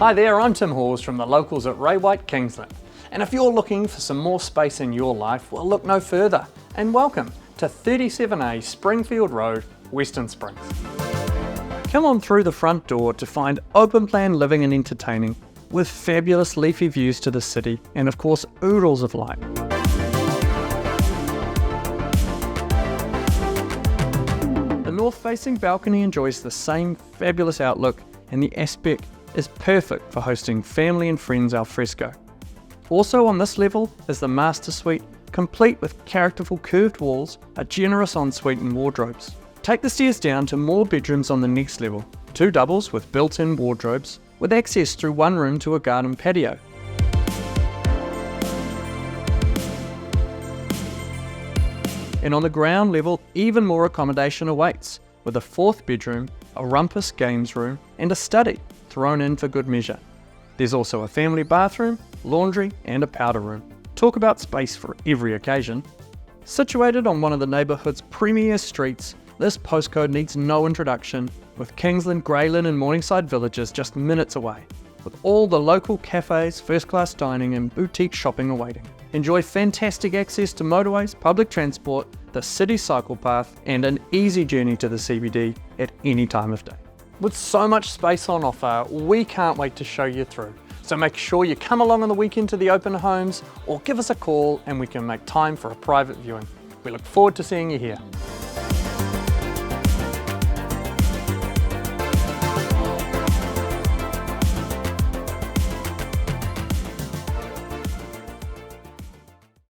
Hi there, I'm Tim Hawes from the locals at Ray White Kingsland. And if you're looking for some more space in your life, well, look no further. And welcome to 37A Springfield Road, Western Springs. Come on through the front door to find open plan living and entertaining with fabulous leafy views to the city and of course oodles of light. The north-facing balcony enjoys the same fabulous outlook, and the aspect is perfect for hosting family and friends alfresco. Also on this level is the master suite, complete with characterful curved walls, a generous ensuite and wardrobes. Take the stairs down to more bedrooms on the next level, 2 doubles with built-in wardrobes, with access through one room to a garden patio. And on the ground level, even more accommodation awaits, with a 4th bedroom, a rumpus games room, and a study thrown in for good measure. There's also a family bathroom, laundry, and a powder room. Talk about space for every occasion. Situated on one of the neighbourhood's premier streets, this postcode needs no introduction, with Kingsland, Greyland and Morningside villages just minutes away, with all the local cafes, first-class dining and boutique shopping awaiting. Enjoy fantastic access to motorways, public transport, the city cycle path, and an easy journey to the CBD at any time of day. With so much space on offer, we can't wait to show you through. So make sure you come along on the weekend to the open homes or give us a call and we can make time for a private viewing. We look forward to seeing you here.